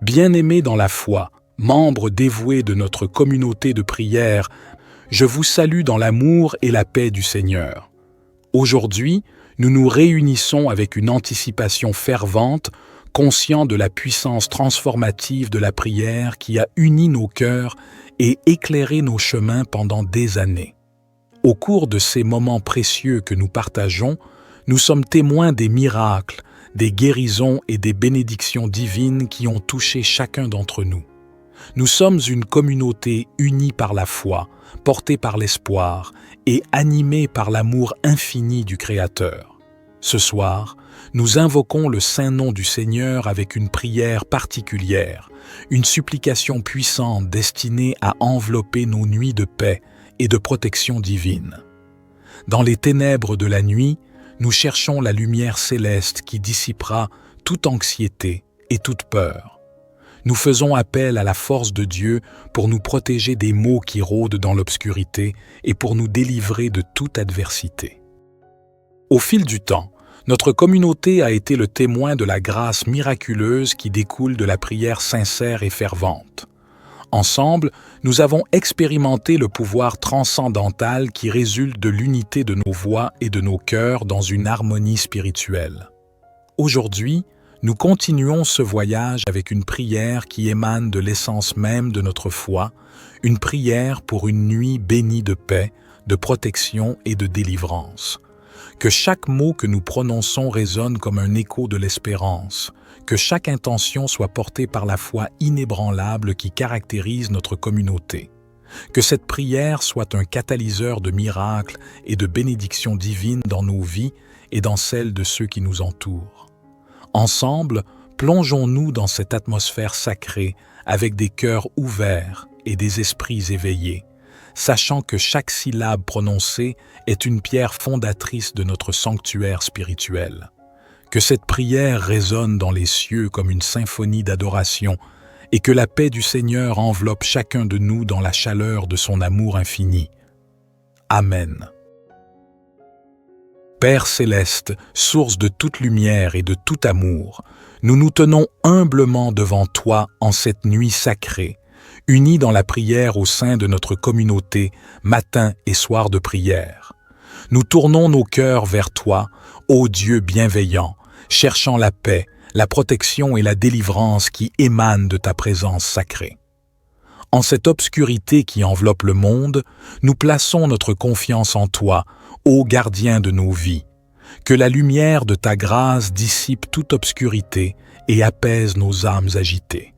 Bien-aimés dans la foi, membres dévoués de notre communauté de prière, je vous salue dans l'amour et la paix du Seigneur. Aujourd'hui, nous nous réunissons avec une anticipation fervente, conscients de la puissance transformative de la prière qui a uni nos cœurs et éclairé nos chemins pendant des années. Au cours de ces moments précieux que nous partageons, nous sommes témoins des miracles, des guérisons et des bénédictions divines qui ont touché chacun d'entre nous. Nous sommes une communauté unie par la foi, portée par l'espoir et animée par l'amour infini du Créateur. Ce soir, nous invoquons le saint nom du Seigneur avec une prière particulière, une supplication puissante destinée à envelopper nos nuits de paix et de protection divine. Dans les ténèbres de la nuit, nous cherchons la lumière céleste qui dissipera toute anxiété et toute peur. Nous faisons appel à la force de Dieu pour nous protéger des maux qui rôdent dans l'obscurité et pour nous délivrer de toute adversité. Au fil du temps, notre communauté a été le témoin de la grâce miraculeuse qui découle de la prière sincère et fervente. Ensemble, nous avons expérimenté le pouvoir transcendantal qui résulte de l'unité de nos voix et de nos cœurs dans une harmonie spirituelle. Aujourd'hui, nous continuons ce voyage avec une prière qui émane de l'essence même de notre foi, une prière pour une nuit bénie de paix, de protection et de délivrance. Que chaque mot que nous prononçons résonne comme un écho de l'espérance, que chaque intention soit portée par la foi inébranlable qui caractérise notre communauté. Que cette prière soit un catalyseur de miracles et de bénédictions divines dans nos vies et dans celles de ceux qui nous entourent. Ensemble, plongeons-nous dans cette atmosphère sacrée avec des cœurs ouverts et des esprits éveillés, sachant que chaque syllabe prononcée est une pierre fondatrice de notre sanctuaire spirituel. Que cette prière résonne dans les cieux comme une symphonie d'adoration et que la paix du Seigneur enveloppe chacun de nous dans la chaleur de son amour infini. Amen. Père céleste, source de toute lumière et de tout amour, nous nous tenons humblement devant toi en cette nuit sacrée, unis dans la prière au sein de notre communauté, matin et soir de prière. Nous tournons nos cœurs vers toi, ô Dieu bienveillant, cherchant la paix, la protection et la délivrance qui émanent de ta présence sacrée. En cette obscurité qui enveloppe le monde, nous plaçons notre confiance en toi, ô gardien de nos vies. Que la lumière de ta grâce dissipe toute obscurité et apaise nos âmes agitées.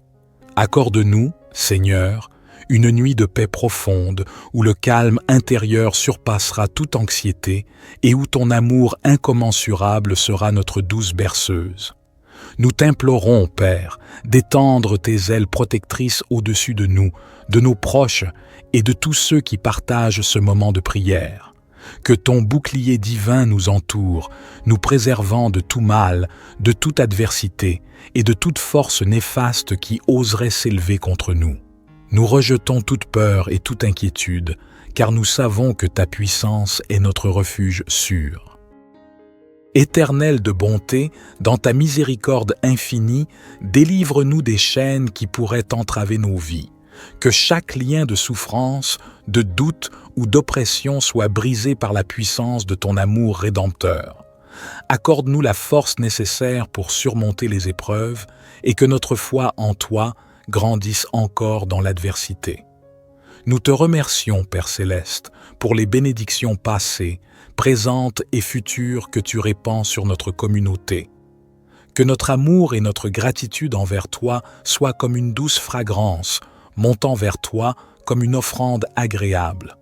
Accorde-nous, Seigneur, une nuit de paix profonde où le calme intérieur surpassera toute anxiété et où ton amour incommensurable sera notre douce berceuse. Nous t'implorons, Père, d'étendre tes ailes protectrices au-dessus de nous, de nos proches et de tous ceux qui partagent ce moment de prière. Que ton bouclier divin nous entoure, nous préservant de tout mal, de toute adversité et de toute force néfaste qui oserait s'élever contre nous. Nous rejetons toute peur et toute inquiétude, car nous savons que ta puissance est notre refuge sûr. Éternel de bonté, dans ta miséricorde infinie, délivre-nous des chaînes qui pourraient entraver nos vies. Que chaque lien de souffrance, de doute ou d'oppression soit brisé par la puissance de ton amour rédempteur. Accorde-nous la force nécessaire pour surmonter les épreuves et que notre foi en toi grandisse encore dans l'adversité. Nous te remercions, Père Céleste, pour les bénédictions passées, présentes et futures que tu répands sur notre communauté. Que notre amour et notre gratitude envers toi soient comme une douce fragrance, montant vers toi comme une offrande agréable.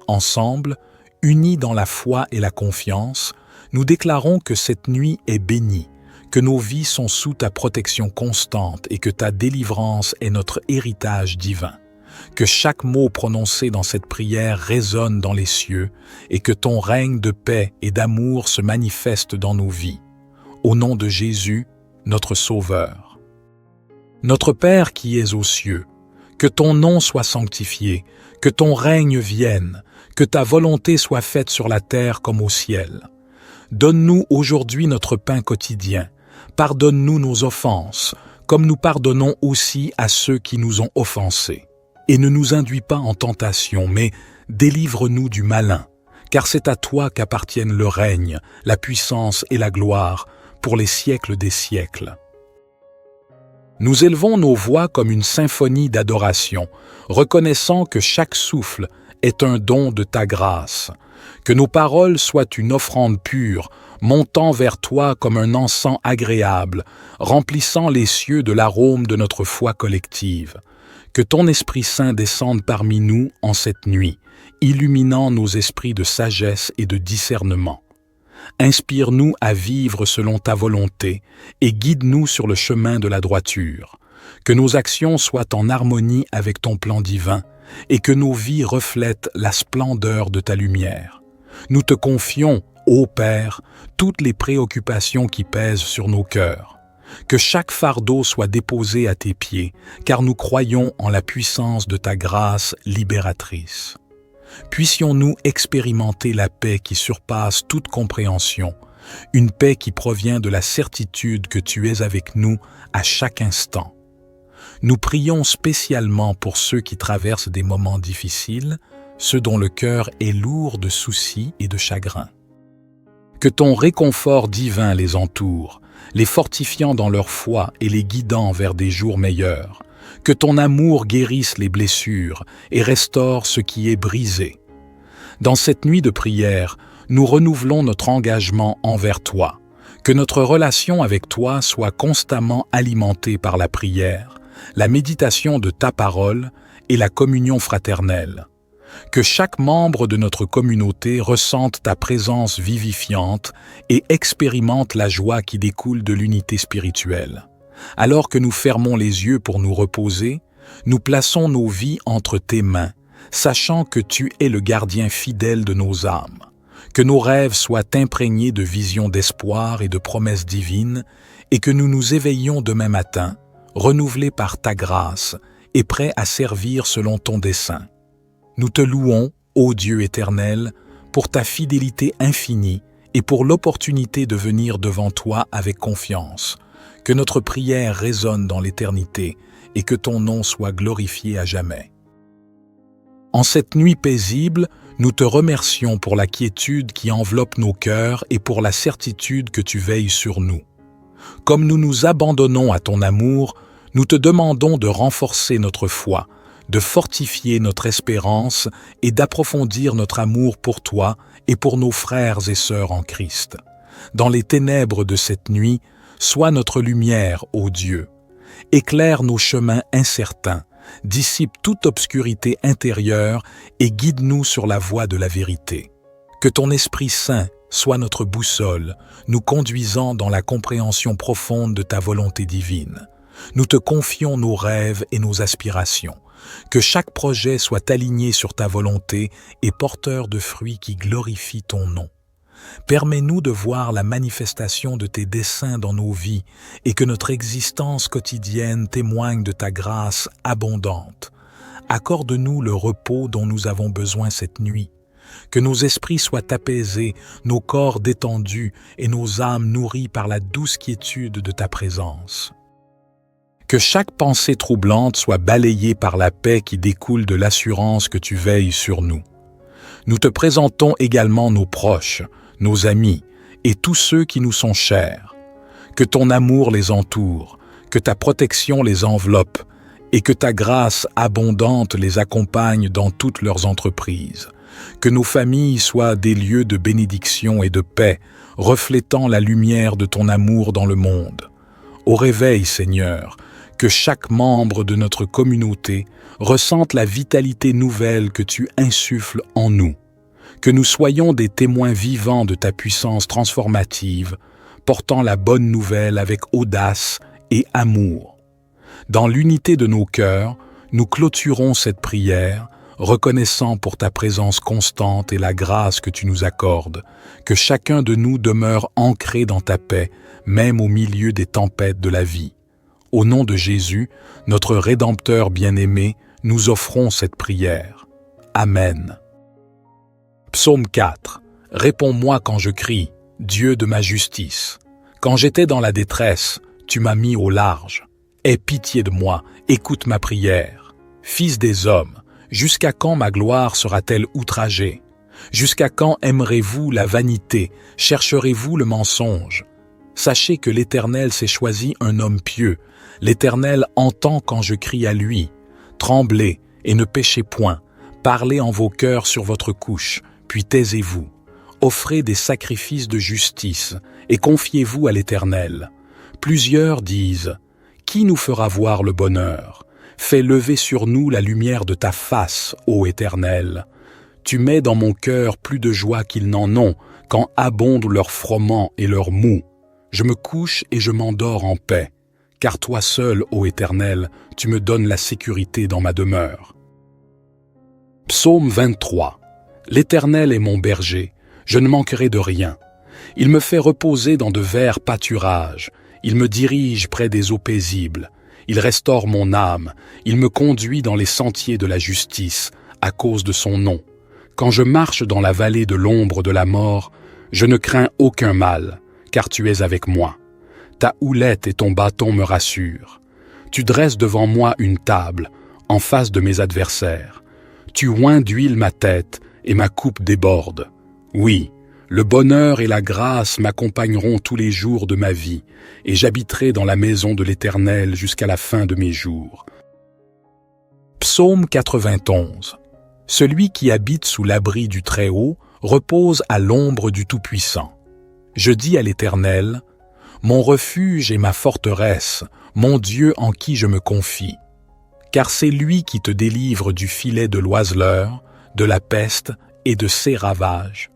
Ensemble, unis dans la foi et la confiance, nous déclarons que cette nuit est bénie, que nos vies sont sous ta protection constante et que ta délivrance est notre héritage divin. Que chaque mot prononcé dans cette prière résonne dans les cieux et que ton règne de paix et d'amour se manifeste dans nos vies. Au nom de Jésus, notre Sauveur. Notre Père qui es aux cieux, que ton nom soit sanctifié, que ton règne vienne, que ta volonté soit faite sur la terre comme au ciel. Donne-nous aujourd'hui notre pain quotidien. Pardonne-nous nos offenses, comme nous pardonnons aussi à ceux qui nous ont offensés. Et ne nous induis pas en tentation, mais délivre-nous du malin, car c'est à toi qu'appartiennent le règne, la puissance et la gloire, pour les siècles des siècles. Nous élevons nos voix comme une symphonie d'adoration, reconnaissant que chaque souffle est un don de ta grâce, que nos paroles soient une offrande pure, montant vers toi comme un encens agréable, remplissant les cieux de l'arôme de notre foi collective. Que ton Esprit Saint descende parmi nous en cette nuit, illuminant nos esprits de sagesse et de discernement. Inspire-nous à vivre selon ta volonté et guide-nous sur le chemin de la droiture. Que nos actions soient en harmonie avec ton plan divin et que nos vies reflètent la splendeur de ta lumière. Nous te confions, ô Père, toutes les préoccupations qui pèsent sur nos cœurs. Que chaque fardeau soit déposé à tes pieds, car nous croyons en la puissance de ta grâce libératrice. Puissions-nous expérimenter la paix qui surpasse toute compréhension, une paix qui provient de la certitude que tu es avec nous à chaque instant. Nous prions spécialement pour ceux qui traversent des moments difficiles, ceux dont le cœur est lourd de soucis et de chagrins. Que ton réconfort divin les entoure, les fortifiant dans leur foi et les guidant vers des jours meilleurs. Que ton amour guérisse les blessures et restaure ce qui est brisé. Dans cette nuit de prière, nous renouvelons notre engagement envers toi. Que notre relation avec toi soit constamment alimentée par la prière, la méditation de ta parole et la communion fraternelle. Que chaque membre de notre communauté ressente ta présence vivifiante et expérimente la joie qui découle de l'unité spirituelle. Alors que nous fermons les yeux pour nous reposer, nous plaçons nos vies entre tes mains, sachant que tu es le gardien fidèle de nos âmes. Que nos rêves soient imprégnés de visions d'espoir et de promesses divines, et que nous nous éveillions demain matin, renouvelés par ta grâce et prêts à servir selon ton dessein. Nous te louons, ô Dieu éternel, pour ta fidélité infinie et pour l'opportunité de venir devant toi avec confiance. Que notre prière résonne dans l'éternité et que ton nom soit glorifié à jamais. En cette nuit paisible, nous te remercions pour la quiétude qui enveloppe nos cœurs et pour la certitude que tu veilles sur nous. Comme nous nous abandonnons à ton amour, nous te demandons de renforcer notre foi, de fortifier notre espérance et d'approfondir notre amour pour toi et pour nos frères et sœurs en Christ. Dans les ténèbres de cette nuit, sois notre lumière, ô Dieu. Éclaire nos chemins incertains, dissipe toute obscurité intérieure et guide-nous sur la voie de la vérité. Que ton Esprit Saint soit notre boussole, nous conduisant dans la compréhension profonde de ta volonté divine. Nous te confions nos rêves et nos aspirations. Que chaque projet soit aligné sur ta volonté et porteur de fruits qui glorifient ton nom. Permets-nous de voir la manifestation de tes desseins dans nos vies et que notre existence quotidienne témoigne de ta grâce abondante. Accorde-nous le repos dont nous avons besoin cette nuit. Que nos esprits soient apaisés, nos corps détendus et nos âmes nourries par la douce quiétude de ta présence. Que chaque pensée troublante soit balayée par la paix qui découle de l'assurance que tu veilles sur nous. Nous te présentons également nos proches, nos amis et tous ceux qui nous sont chers. Que ton amour les entoure, que ta protection les enveloppe et que ta grâce abondante les accompagne dans toutes leurs entreprises. Que nos familles soient des lieux de bénédiction et de paix, reflétant la lumière de ton amour dans le monde. Au réveil, Seigneur, que chaque membre de notre communauté ressente la vitalité nouvelle que tu insuffles en nous. Que nous soyons des témoins vivants de ta puissance transformative, portant la bonne nouvelle avec audace et amour. Dans l'unité de nos cœurs, nous clôturons cette prière, reconnaissant pour ta présence constante et la grâce que tu nous accordes, que chacun de nous demeure ancré dans ta paix, même au milieu des tempêtes de la vie. Au nom de Jésus, notre Rédempteur bien-aimé, nous offrons cette prière. Amen. Psaume 4. Réponds-moi quand je crie, Dieu de ma justice. Quand j'étais dans la détresse, tu m'as mis au large. Aie pitié de moi, écoute ma prière. Fils des hommes, jusqu'à quand ma gloire sera-t-elle outragée? Jusqu'à quand aimerez-vous la vanité, chercherez-vous le mensonge? Sachez que l'Éternel s'est choisi un homme pieux. L'Éternel entend quand je crie à lui. Tremblez et ne péchez point. Parlez en vos cœurs sur votre couche, puis taisez-vous. Offrez des sacrifices de justice et confiez-vous à l'Éternel. Plusieurs disent « Qui nous fera voir le bonheur? Fais lever sur nous la lumière de ta face, ô Éternel. Tu mets dans mon cœur plus de joie qu'ils n'en ont, quand abondent leurs froment et leurs mous. Je me couche et je m'endors en paix, car toi seul, ô Éternel, tu me donnes la sécurité dans ma demeure. » Psaume 23. L'Éternel est mon berger, je ne manquerai de rien. Il me fait reposer dans de verts pâturages, il me dirige près des eaux paisibles, il restaure mon âme, il me conduit dans les sentiers de la justice, à cause de son nom. Quand je marche dans la vallée de l'ombre de la mort, je ne crains aucun mal, car tu es avec moi. Ta houlette et ton bâton me rassurent. Tu dresses devant moi une table, en face de mes adversaires. Tu oins d'huile ma tête, et ma coupe déborde. Oui, le bonheur et la grâce m'accompagneront tous les jours de ma vie, et j'habiterai dans la maison de l'Éternel jusqu'à la fin de mes jours. Psaume 91. Celui qui habite sous l'abri du Très-Haut repose à l'ombre du Tout-Puissant. Je dis à l'Éternel, « Mon refuge et ma forteresse, mon Dieu en qui je me confie. » Car c'est lui qui te délivre du filet de l'oiseleur, de la peste et de ses ravages.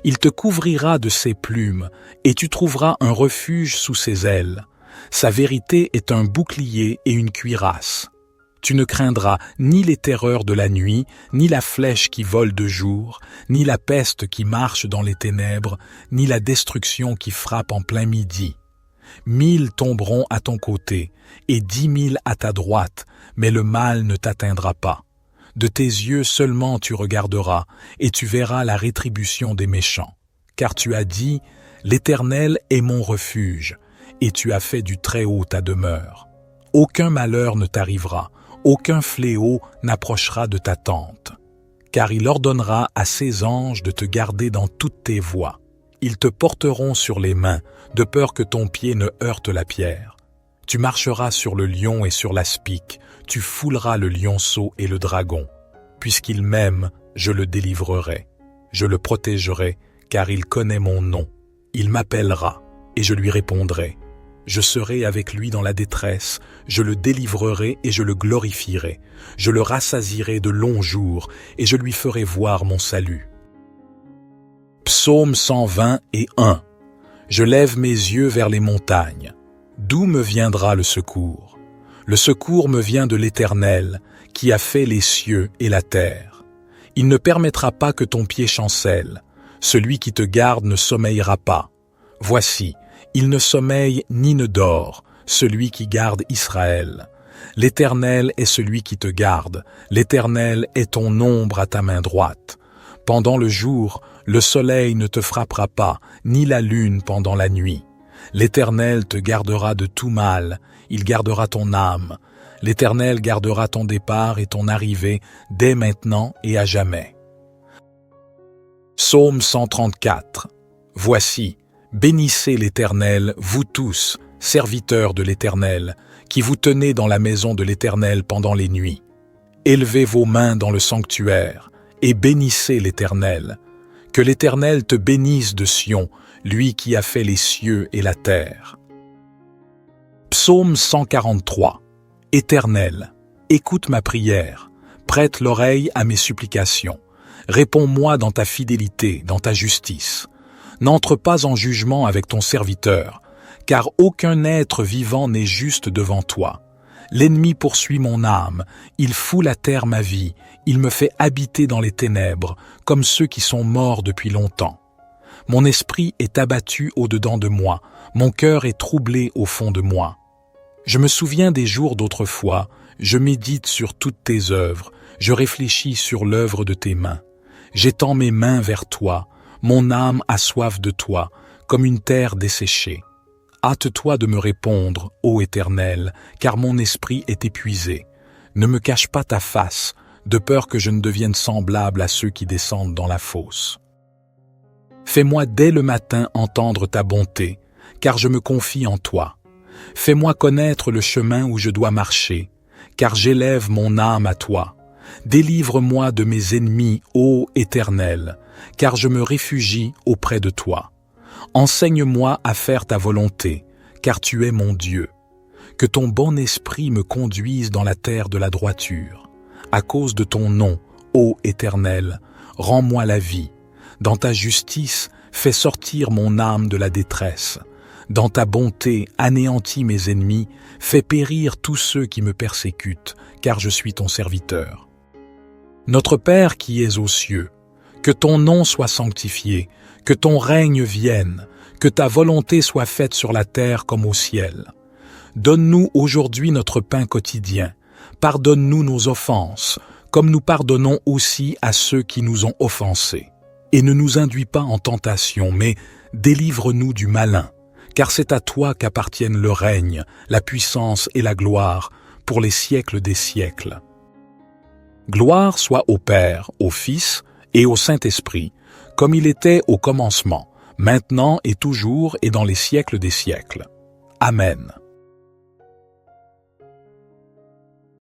Il te couvrira de ses plumes, et tu trouveras un refuge sous ses ailes. Sa vérité est un bouclier et une cuirasse. Tu ne craindras ni les terreurs de la nuit, ni la flèche qui vole de jour, ni la peste qui marche dans les ténèbres, ni la destruction qui frappe en plein midi. 1000 tomberont à ton côté, et 10 000 à ta droite, mais le mal ne t'atteindra pas. De tes yeux seulement tu regarderas, et tu verras la rétribution des méchants. Car tu as dit, « L'Éternel est mon refuge », et tu as fait du Très-Haut ta demeure. Aucun malheur ne t'arrivera, aucun fléau n'approchera de ta tente. Car il ordonnera à ses anges de te garder dans toutes tes voies. Ils te porteront sur les mains, de peur que ton pied ne heurte la pierre. Tu marcheras sur le lion et sur l'aspic, tu fouleras le lionceau et le dragon. Puisqu'il m'aime, je le délivrerai. Je le protégerai, car il connaît mon nom. Il m'appellera, et je lui répondrai. Je serai avec lui dans la détresse, je le délivrerai et je le glorifierai. Je le rassasierai de longs jours, et je lui ferai voir mon salut. Psaume 121. Je lève mes yeux vers les montagnes. D'où me viendra le secours? Le secours me vient de l'Éternel, qui a fait les cieux et la terre. Il ne permettra pas que ton pied chancelle. Celui qui te garde ne sommeillera pas. Voici, il ne sommeille ni ne dort, celui qui garde Israël. L'Éternel est celui qui te garde. L'Éternel est ton ombre à ta main droite. Pendant le jour, le soleil ne te frappera pas, ni la lune pendant la nuit. L'Éternel te gardera de tout mal, il gardera ton âme. L'Éternel gardera ton départ et ton arrivée dès maintenant et à jamais. Psaume 134. Voici, bénissez l'Éternel, vous tous, serviteurs de l'Éternel, qui vous tenez dans la maison de l'Éternel pendant les nuits. Élevez vos mains dans le sanctuaire et bénissez l'Éternel. Que l'Éternel te bénisse de Sion, lui qui a fait les cieux et la terre. Psaume 143. Éternel, écoute ma prière, prête l'oreille à mes supplications. Réponds-moi dans ta fidélité, dans ta justice. N'entre pas en jugement avec ton serviteur, car aucun être vivant n'est juste devant toi. L'ennemi poursuit mon âme, il foule à terre ma vie, il me fait habiter dans les ténèbres, comme ceux qui sont morts depuis longtemps. Mon esprit est abattu au-dedans de moi, mon cœur est troublé au fond de moi. Je me souviens des jours d'autrefois, je médite sur toutes tes œuvres, je réfléchis sur l'œuvre de tes mains. J'étends mes mains vers toi, mon âme a soif de toi, comme une terre desséchée. Hâte-toi de me répondre, ô Éternel, car mon esprit est épuisé. Ne me cache pas ta face, de peur que je ne devienne semblable à ceux qui descendent dans la fosse. Fais-moi dès le matin entendre ta bonté, car je me confie en toi. Fais-moi connaître le chemin où je dois marcher, car j'élève mon âme à toi. Délivre-moi de mes ennemis, ô Éternel, car je me réfugie auprès de toi. Enseigne-moi à faire ta volonté, car tu es mon Dieu. Que ton bon esprit me conduise dans la terre de la droiture. À cause de ton nom, ô Éternel, rends-moi la vie. Dans ta justice, fais sortir mon âme de la détresse. Dans ta bonté, anéantis mes ennemis, fais périr tous ceux qui me persécutent, car je suis ton serviteur. Notre Père qui es aux cieux, que ton nom soit sanctifié, que ton règne vienne, que ta volonté soit faite sur la terre comme au ciel. Donne-nous aujourd'hui notre pain quotidien. Pardonne-nous nos offenses, comme nous pardonnons aussi à ceux qui nous ont offensés. Et ne nous induis pas en tentation, mais délivre-nous du malin, car c'est à toi qu'appartiennent le règne, la puissance et la gloire, pour les siècles des siècles. Gloire soit au Père, au Fils et au Saint-Esprit, comme il était au commencement, maintenant et toujours et dans les siècles des siècles. Amen.